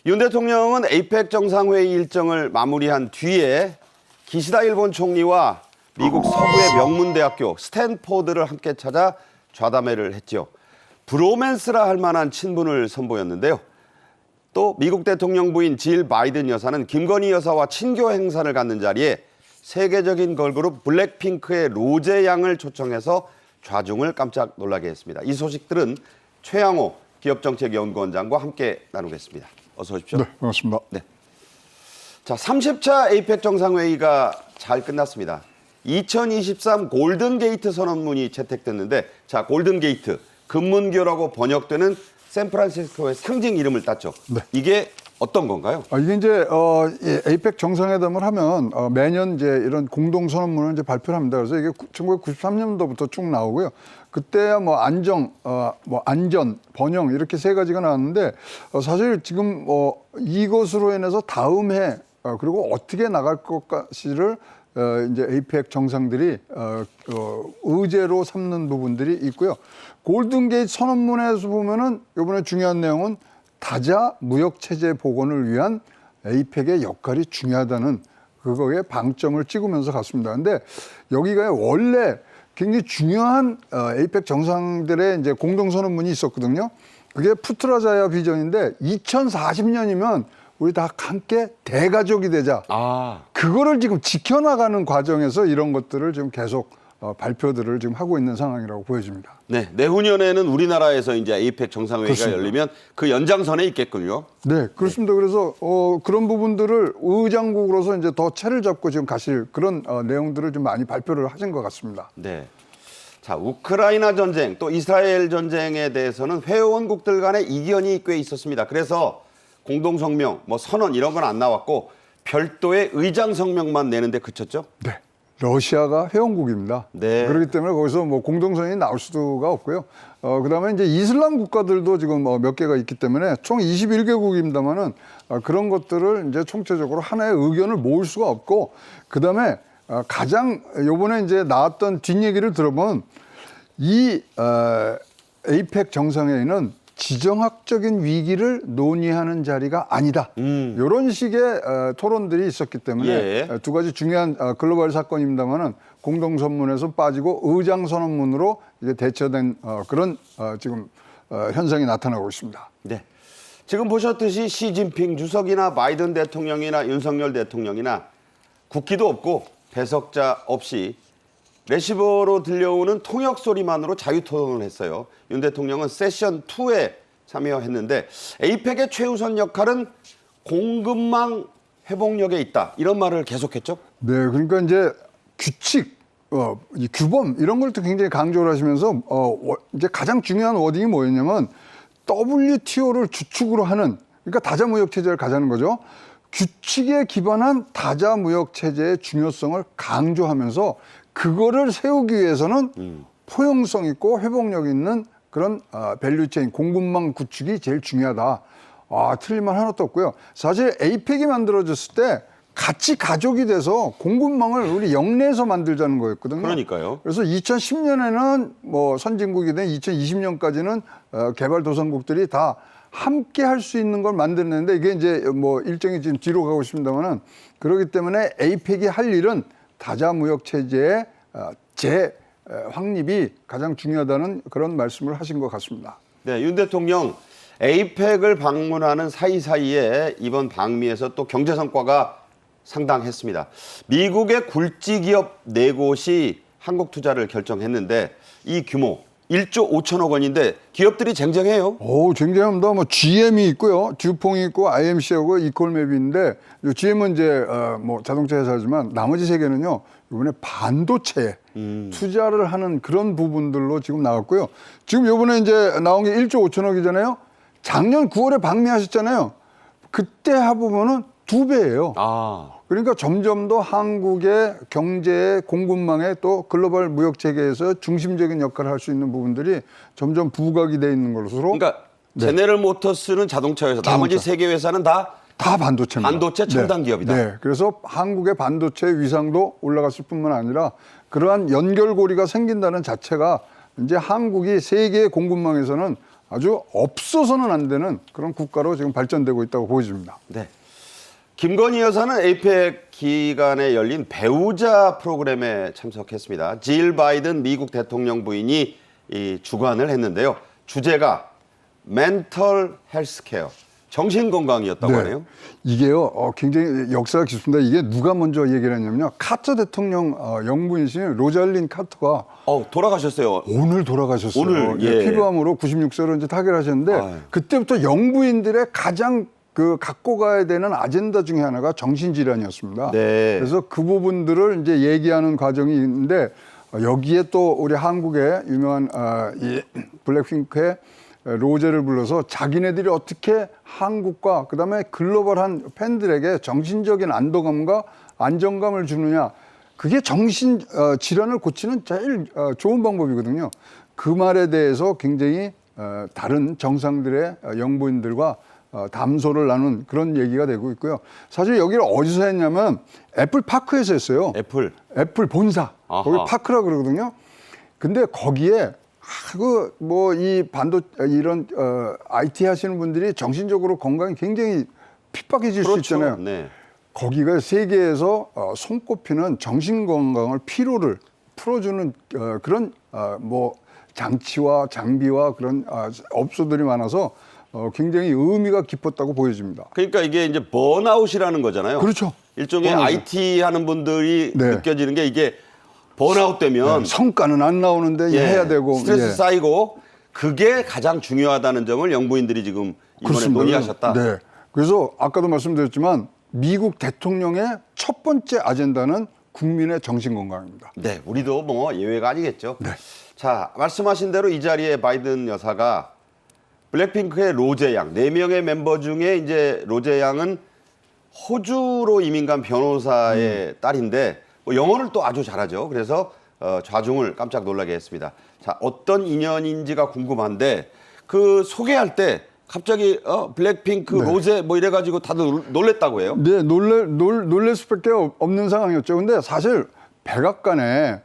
윤 대통령은 에이펙 정상회의 일정을 마무리한 뒤에 기시다 일본 총리와 미국 서부의 명문대학교 스탠포드를 함께 찾아 좌담회를 했죠. 브로맨스라 할 만한 친분을 선보였는데요. 또 미국 대통령 부인 질 바이든 여사는 김건희 여사와 친교 행사를 갖는 자리에 세계적인 걸그룹 블랙핑크의 로제 양을 초청해서 좌중을 깜짝 놀라게 했습니다. 이 소식들은 최양호 기업정책연구원장과 함께 나누겠습니다. 어서 오십시오. 네, 반갑습니다. 네. 자, 30차 에이펙 정상회의가 잘 끝났습니다. 2023 골든게이트 선언문이 채택됐는데, 자, 골든게이트, 금문교라고 번역되는 샌프란시스코의 상징 이름을 땄죠. 네. 이게 어떤 건가요? 이게 이제 에이펙 정상회담을 하면 매년 이제 이런 공동 선언문을 이제 발표를 합니다. 그래서 이게 1993년도부터 쭉 나오고요. 그때야 뭐 안정, 뭐 안전, 번영 이렇게 세 가지가 나왔는데 사실 지금 이것으로 인해서 다음 해 그리고 어떻게 나갈 것까지를 이제 에이펙 정상들이 의제로 삼는 부분들이 있고요. 골든게이트 선언문에서 보면은 이번에 중요한 내용은 다자 무역 체제 복원을 위한 에이펙의 역할이 중요하다는 그거에 방점을 찍으면서 갔습니다. 근데 여기가 원래 굉장히 중요한 에이펙 정상들의 이제 공동 선언문이 있었거든요. 그게 푸트라자야 비전인데 2040년이면 우리 다 함께 대가족이 되자. 그거를 지금 지켜나가는 과정에서 이런 것들을 지금 계속 발표들을 지금 하고 있는 상황이라고 보여집니다. 네, 내후년에는 우리나라에서 이제 에이펙 정상회의가 그렇습니다. 열리면 그 연장선에 있겠군요. 네, 그렇습니다. 그래서 그런 부분들을 의장국으로서 이제 더 차를 잡고 지금 가실 그런 내용들을 좀 많이 발표를 하신 것 같습니다. 네. 자, 우크라이나 전쟁 또 이스라엘 전쟁에 대해서는 회원국들 간의 이견이 꽤 있었습니다. 그래서 공동 성명, 뭐 선언 이런 건 안 나왔고 별도의 의장 성명만 내는데 그쳤죠? 네. 러시아가 회원국입니다. 네. 그렇기 때문에 거기서 뭐 공동선언이 나올 수가 없고요. 그다음에 이제 이슬람 국가들도 지금 몇 개가 있기 때문에 총 21개국입니다만은 그런 것들을 이제 총체적으로 하나의 의견을 모을 수가 없고, 그다음에 가장 요번에 이제 나왔던 뒷얘기를 들어보면 이 에이펙 정상회의는 지정학적인 위기를 논의하는 자리가 아니다. 이런 식의 토론들이 있었기 때문에 예. 두 가지 중요한 글로벌 사건입니다만은 공동선문에서 빠지고 의장선언문으로 이제 대처된 그런 지금 현상이 나타나고 있습니다. 네. 지금 보셨듯이 시진핑 주석이나 바이든 대통령이나 윤석열 대통령이나 국기도 없고 배석자 없이 레시버로 들려오는 통역 소리만으로 자유토론을 했어요. 윤 대통령은 세션 2에 참여했는데 에이펙의 최우선 역할은 공급망 회복력에 있다. 이런 말을 계속했죠. 네, 그러니까 이제 규칙, 이 규범 이런 걸 또 굉장히 강조를 하시면서 이제 가장 중요한 워딩이 뭐였냐면 WTO를 주축으로 하는, 그러니까 다자 무역 체제를 가자는 거죠. 규칙에 기반한 다자 무역 체제의 중요성을 강조하면서 그거를 세우기 위해서는 포용성 있고 회복력 있는 그런 밸류체인, 공급망 구축이 제일 중요하다. 틀릴 말 하나도 없고요. 사실 에이펙이 만들어졌을 때 같이 가족이 돼서 공급망을 우리 영내에서 만들자는 거였거든요. 그러니까요. 그래서 2010년에는 뭐 선진국이든 2020년까지는 개발도상국들이 다 함께 할 수 있는 걸 만들었는데 이게 이제 뭐 일정이 지금 뒤로 가고 있습니다만은, 그렇기 때문에 에이펙이 할 일은 다자 무역 체제의 재확립이 가장 중요하다는 그런 말씀을 하신 것 같습니다. 네, 윤 대통령 에이펙을 방문하는 사이사이에 이번 방미에서 또 경제 성과가 상당했습니다. 미국의 굴지 기업 4곳이 한국 투자를 결정했는데 이 규모 1조 5천억 원인데 기업들이 쟁쟁해요. 쟁쟁합니다. 뭐 GM이 있고요, 듀퐁이 있고 IMC하고 이콜맵이 있는데, GM은 이제 뭐 자동차 회사지만 나머지 세 개는요 이번에 반도체에 투자를 하는 그런 부분들로 지금 나왔고요. 지금 이번에 이제 나온 게 1조 5천억이잖아요. 작년 9월에 방미하셨잖아요. 그때 해보면은 2배예요. 그러니까 점점 더 한국의 경제의 공급망에 또 글로벌 무역 체계에서 중심적인 역할을 할 수 있는 부분들이 점점 부각이 돼 있는 것으로. 그러니까 제네럴 모터스는 자동차 회사, 나머지 3개 회사는 다 반도체입니다. 반도체 첨단 기업이다. 네, 그래서 한국의 반도체 위상도 올라갔을 뿐만 아니라 그러한 연결고리가 생긴다는 자체가 이제 한국이 세계의 공급망에서는 아주 없어서는 안 되는 그런 국가로 지금 발전되고 있다고 보여집니다. 네. 김건희 여사는 에이펙 기간에 열린 배우자 프로그램에 참석했습니다. 질 바이든 미국 대통령 부인이 주관을 했는데요. 주제가 멘털 헬스케어, 정신건강이었다고 하네요. 이게요, 굉장히 역사가 깊습니다. 이게 누가 먼저 얘기를 했냐면요. 카터 대통령 영부인이신 로잘린 카터가 돌아가셨어요. 오늘 돌아가셨어요. 오늘, 예. 피부암으로 96세로 이제 타결하셨는데 그때부터 영부인들의 가장 그 갖고 가야 되는 아젠다 중에 하나가 정신질환이었습니다. 네. 그래서 그 부분들을 이제 얘기하는 과정이 있는데 여기에 또 우리 한국의 유명한 이 블랙핑크의 로제를 불러서 자기네들이 어떻게 한국과 그다음에 글로벌한 팬들에게 정신적인 안도감과 안정감을 주느냐. 그게 정신 질환을 고치는 제일 좋은 방법이거든요. 그 말에 대해서 굉장히 다른 정상들의 영부인들과 담소를 나눈 그런 얘기가 되고 있고요. 사실 여기를 어디서 했냐면 애플 파크에서 했어요. 애플. 애플 본사. 아하. 거기 파크라 그러거든요. 근데 거기에 이 이런 IT 하시는 분들이 정신적으로 건강이 굉장히 핍박해질 수 있잖아요. 네. 거기가 세계에서 손꼽히는 정신 건강을 피로를 풀어주는 그런 장치와 장비와 그런 업소들이 많아서 굉장히 의미가 깊었다고 보여집니다. 그러니까 이게 이제 번아웃이라는 거잖아요. 그렇죠. 일종의 번아웃. IT 하는 분들이 네. 느껴지는 게 이게 번아웃 되면 성과는 안 나오는데 해야 되고 스트레스 쌓이고 그게 가장 중요하다는 점을 영부인들이 지금 이번에 그렇습니다. 논의하셨다. 네. 그래서 아까도 말씀드렸지만 미국 대통령의 첫 번째 아젠다는 국민의 정신 건강입니다. 네, 우리도 뭐 예외가 아니겠죠. 네. 자, 말씀하신 대로 이 자리에 바이든 여사가 블랙핑크의 로제 양, 4명의 멤버 중에 이제 로제 양은 호주로 이민 간 변호사의 딸인데 뭐 영어를 또 아주 잘하죠. 그래서 좌중을 깜짝 놀라게 했습니다. 자, 어떤 인연인지가 궁금한데 그 소개할 때 갑자기 블랙핑크 로제 뭐 이래가지고 다들 놀랬다고 해요. 네, 놀랄 수밖에 없는 상황이었죠. 근데 사실 백악관에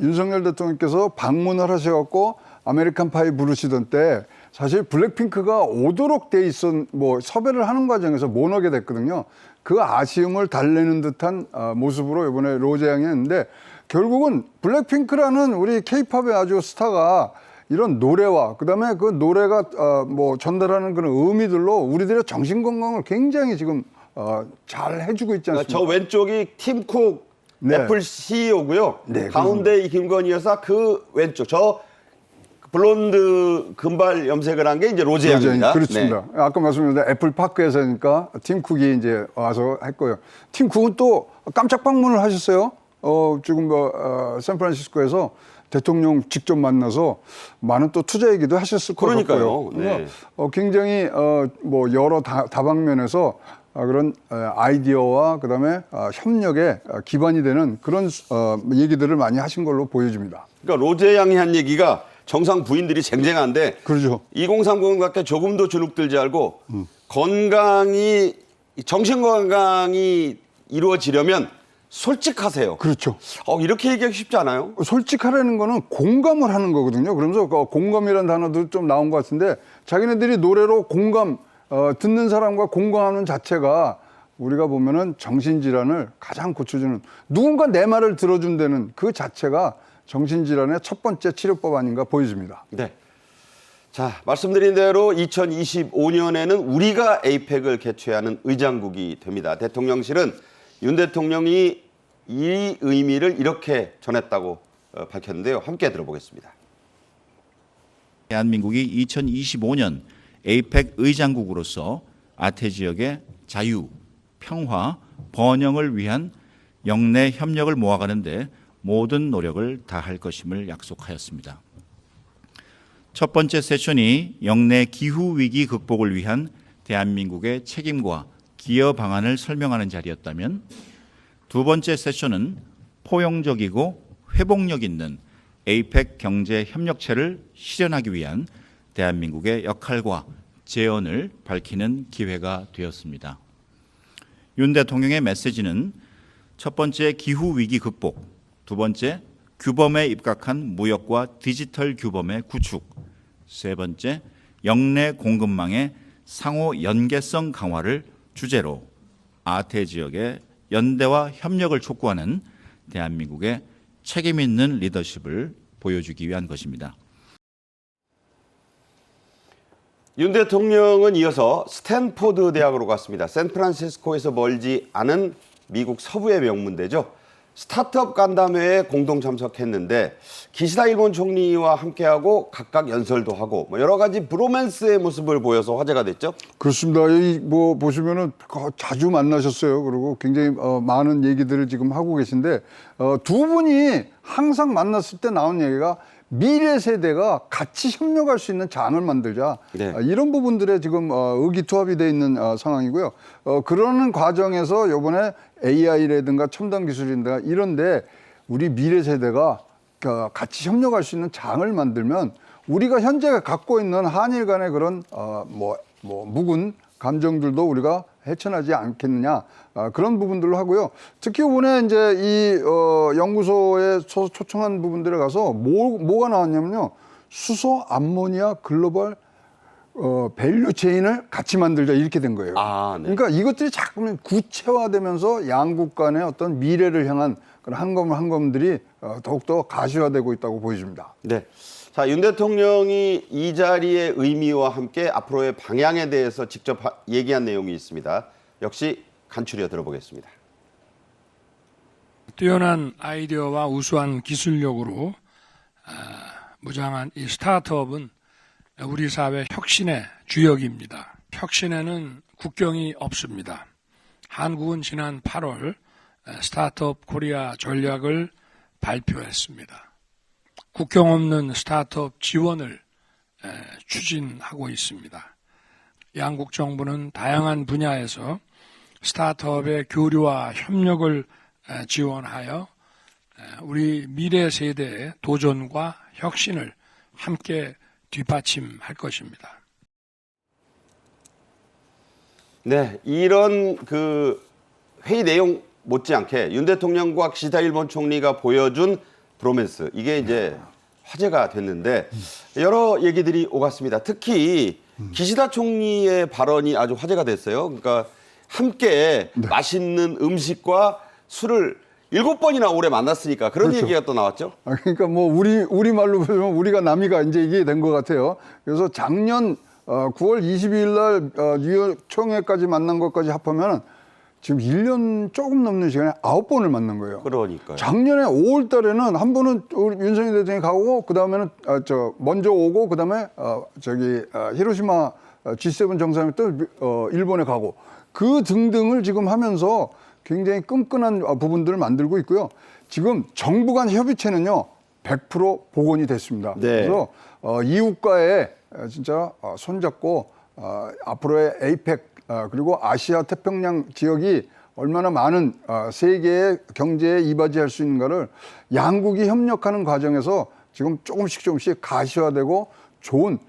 윤석열 대통령께서 방문을 하셔갖고 아메리칸 파이 부르시던 때 사실 블랙핑크가 오도록 돼 있었 섭외를 하는 과정에서 못 오게 됐거든요. 그 아쉬움을 달래는 듯한 모습으로 이번에 로제 양이 했는데 결국은 블랙핑크라는 우리 케이팝의 아주 스타가 이런 노래와 그다음에 그 노래가 전달하는 그런 의미들로 우리들의 정신 건강을 굉장히 지금 잘 해주고 있지 않습니까? 저 왼쪽이 팀쿡 네. 애플 CEO고요. 네, 가운데 이 김건희 여사 그 왼쪽 저 블론드 금발 염색을 한 게 이제 로제 양입니다. 그렇습니다. 네. 아까 말씀드린 애플 파크에서니까 팀 쿡이 이제 와서 했고요. 팀 쿡은 또 깜짝 방문을 하셨어요. 지금 샌프란시스코에서 대통령 직접 만나서 많은 또 투자 얘기도 하셨을 것 그러니까요. 같고요. 네. 굉장히 여러 다방면에서 그런 아이디어와 그다음에 협력에 기반이 되는 그런 얘기들을 많이 하신 걸로 보여집니다. 그러니까 로제 양이 한 얘기가 정상 부인들이 쟁쟁한데 그렇죠. 2030 조금도 주눅들지 않고 건강이 정신 건강이 이루어지려면 솔직하세요. 그렇죠. 이렇게 얘기하기 쉽지 않아요? 솔직하라는 거는 공감을 하는 거거든요. 그러면서 공감이라는 단어도 좀 나온 것 같은데 자기네들이 노래로 공감, 듣는 사람과 공감하는 자체가 우리가 보면은 정신질환을 가장 고쳐주는 누군가 내 말을 들어준다는 그 자체가 정신질환의 첫 번째 치료법 아닌가 보여집니다. 네. 자, 말씀드린 대로 2025년에는 우리가 에이펙을 개최하는 의장국이 됩니다. 대통령실은 윤 대통령이 이 의미를 이렇게 전했다고 밝혔는데요. 함께 들어보겠습니다. 대한민국이 2025년 에이펙 의장국으로서 아태 지역의 자유, 평화, 번영을 위한 영내 협력을 모아가는데 모든 노력을 다할 것임을 약속하였습니다. 첫 번째 세션이 영내 기후 위기 극복을 위한 대한민국의 책임과 기여 방안을 설명하는 자리였다면 두 번째 세션은 포용적이고 회복력 있는 에이펙 경제 협력체를 실현하기 위한 대한민국의 역할과 재언을 밝히는 기회가 되었습니다. 윤 대통령의 메시지는 첫 번째 기후 위기 극복, 두 번째 규범에 입각한 무역과 디지털 규범의 구축, 세 번째 영내 공급망의 상호 연계성 강화를 주제로 아태 지역의 연대와 협력을 촉구하는 대한민국의 책임 있는 리더십을 보여주기 위한 것입니다. 윤 대통령은 이어서 스탠포드 대학으로 갔습니다. 샌프란시스코에서 멀지 않은 미국 서부의 명문대죠. 스타트업 간담회에 공동 참석했는데 기시다 일본 총리와 함께하고 각각 연설도 하고 뭐 여러 가지 브로맨스의 모습을 보여서 화제가 됐죠. 그렇습니다. 이 뭐 보시면은 자주 만나셨어요. 그리고 굉장히 많은 얘기들을 지금 하고 계신데 두 분이 항상 만났을 때 나온 얘기가 미래 세대가 같이 협력할 수 있는 장을 만들자. 네. 이런 부분들에 지금 의기투합이 돼 있는 상황이고요. 그러는 과정에서 이번에 AI라든가 첨단 기술인가 이런데 우리 미래 세대가 같이 협력할 수 있는 장을 만들면 우리가 현재 갖고 있는 한일 간의 그런 묵은 감정들도 우리가 헤쳐나지 않겠느냐 그런 부분들로 하고요. 특히 이번에 이제 이 연구소에 초청한 부분들에 가서 뭐가 나왔냐면요. 수소 암모니아 글로벌 밸류 체인을 같이 만들자 이렇게 된 거예요. 아, 네. 그러니까 이것들이 자꾸만 구체화되면서 양국 간의 어떤 미래를 향한 그런 한 걸음 한 걸음들이 더욱더 가시화되고 있다고 보여집니다. 네. 자, 윤 대통령이 이 자리의 의미와 함께 앞으로의 방향에 대해서 직접 얘기한 내용이 있습니다. 역시 간추려 들어보겠습니다. 뛰어난 아이디어와 우수한 기술력으로 무장한 이 스타트업은 우리 사회 혁신의 주역입니다. 혁신에는 국경이 없습니다. 한국은 지난 8월 스타트업 코리아 전략을 발표했습니다. 국경 없는 스타트업 지원을 추진하고 있습니다. 양국 정부는 다양한 분야에서 스타트업의 교류와 협력을 지원하여 우리 미래 세대의 도전과 혁신을 함께 뒷받침할 것입니다. 네, 이런 그 회의 내용 못지않게 윤 대통령과 기시다 일본 총리가 보여준 브로맨스 이게 이제 화제가 됐는데 여러 얘기들이 오갔습니다. 특히 기시다 총리의 발언이 아주 화제가 됐어요. 그러니까 함께 맛있는 음식과 술을 7번이나 올해 만났으니까 그런 그렇죠. 얘기가 또 나왔죠. 그러니까 뭐 우리 말로 보면 우리가 남이가 이제 이게 된 것 같아요. 그래서 작년 9월 22일 날 뉴욕 총회까지 만난 것까지 합하면 지금 1년 조금 넘는 시간에 9번을 만난 거예요. 그러니까요. 작년에 5월 달에는 한 번은 우리 윤석열 대통령이 가고 그다음에는 먼저 오고 그다음에 히로시마 G7 정상회 또 일본에 가고 그 등등을 지금 하면서 굉장히 끈끈한 부분들을 만들고 있고요. 지금 정부 간 협의체는요. 100% 복원이 됐습니다. 네. 그래서 이웃과의 진짜 손잡고 앞으로의 에이펙 그리고 아시아 태평양 지역이 얼마나 많은 세계의 경제에 이바지할 수 있는가를 양국이 협력하는 과정에서 지금 조금씩 가시화되고 좋은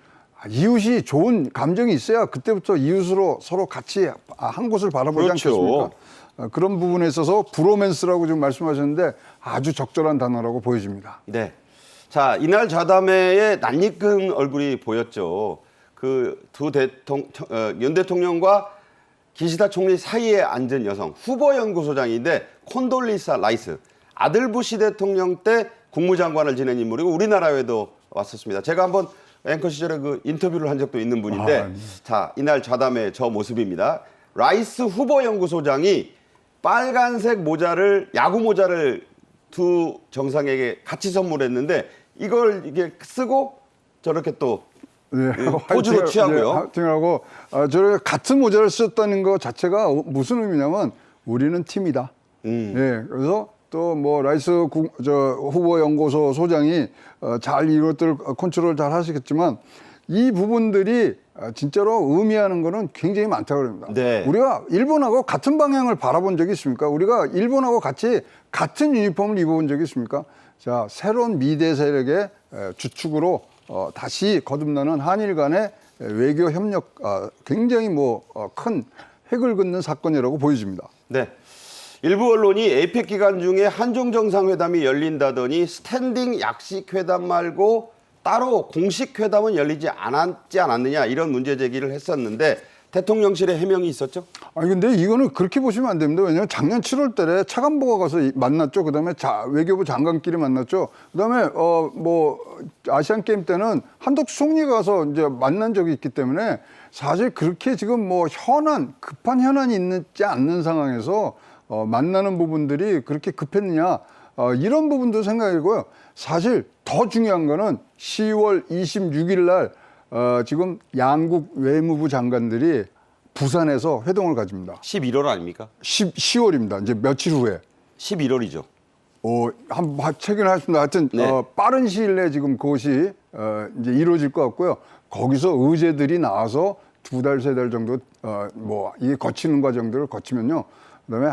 이웃이 좋은 감정이 있어야 그때부터 이웃으로 서로 같이 한 곳을 바라보지 그렇죠. 않겠습니까? 그런 부분에 있어서 브로맨스라고 지금 말씀하셨는데 아주 적절한 단어라고 보여집니다. 네. 자, 이날 좌담회에 낯익은 얼굴이 보였죠. 그 윤 대통령과 기시다 총리 사이에 앉은 여성 후보 연구소장인데 콘돌리사 라이스 아들 부시 대통령 때 국무장관을 지낸 인물이고 우리나라에도 왔었습니다. 제가 한번 앵커 시절에 그 인터뷰를 한 적도 있는 분인데 네. 자, 이날 좌담회 저 모습입니다. 라이스 후보 연구소장이 빨간색 모자를 야구 모자를 두 정상에게 같이 선물했는데 이걸 이게 쓰고 저렇게 또 네, 포즈로 취하고요. 화이팅하고 저렇게 같은 모자를 썼다는 것 자체가 무슨 의미냐면 우리는 팀이다. 네, 그래서 또 뭐 라이스 후보 연구소 소장이 잘 이것들 컨트롤 잘 하시겠지만 이 부분들이 진짜로 의미하는 거는 굉장히 많다고 합니다. 네. 우리가 일본하고 같은 방향을 바라본 적이 있습니까? 우리가 일본하고 같이 같은 유니폼을 입어본 적이 있습니까? 자, 새로운 미대 세력의 주축으로 다시 거듭나는 한일 간의 외교 협력 굉장히 큰 획을 긋는 사건이라고 보여집니다. 네. 일부 언론이 에이펙 기간 중에 한중 정상회담이 열린다더니 스탠딩 약식 회담 말고 따로 공식 회담은 열리지 않았느냐 이런 문제 제기를 했었는데 대통령실의 해명이 있었죠? 아니 근데 이거는 그렇게 보시면 안 됩니다. 왜냐하면 작년 7월 달에 차관보가 가서 만났죠. 그다음에 외교부 장관끼리 만났죠. 그다음에 아시안 게임 때는 한덕수 총리가 가서 이제 만난 적이 있기 때문에 사실 그렇게 지금 급한 현안이 있지 않는 상황에서 만나는 부분들이 그렇게 급했느냐 이런 부분도 생각이고요. 사실 더 중요한 거는 10월 26일 날 지금 양국 외무부 장관들이 부산에서 회동을 가집니다. 11월 아닙니까? 10월입니다. 이제 며칠 후에. 11월이죠. 한번 체결하겠습니다. 하여튼 네. 빠른 시일 내에 지금 그것이 이제 이루어질 것 같고요. 거기서 의제들이 나와서 2달, 3달 정도 뭐 이게 거치는 과정들을 거치면요. 그다음에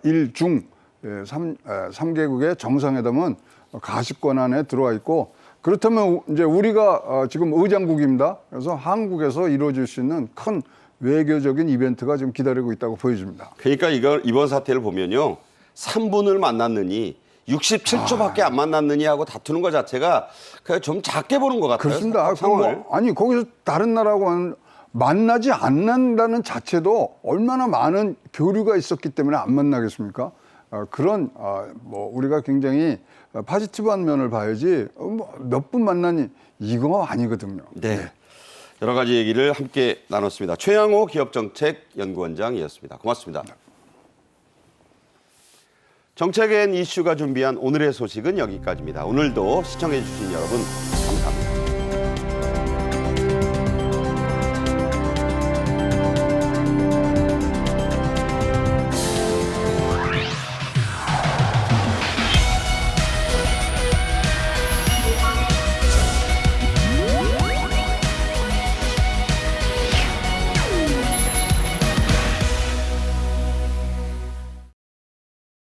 일, 중 3개국의 정상회담은 가시권 안에 들어와 있고 그렇다면 이제 우리가 지금 의장국입니다. 그래서 한국에서 이루어질 수 있는 큰 외교적인 이벤트가 지금 기다리고 있다고 보여집니다. 그러니까 이번 사태를 보면요. 3분을 만났느니 67초밖에 안 만났느니 하고 다투는 것 자체가 그냥 좀 작게 보는 것 같아요. 그렇습니다. 상황을. 아니 거기서 다른 나라하고 만나지 않는다는 자체도 얼마나 많은 교류가 있었기 때문에 안 만나겠습니까? 그런 뭐 우리가 굉장히 파지티브한 면을 봐야지 몇 분 만나니 이거 아니거든요. 네. 여러 가지 얘기를 함께 나눴습니다. 최양호 기업정책연구원장이었습니다. 고맙습니다. 정책엔 이슈가 준비한 오늘의 소식은 여기까지입니다. 오늘도 시청해 주신 여러분 감사합니다.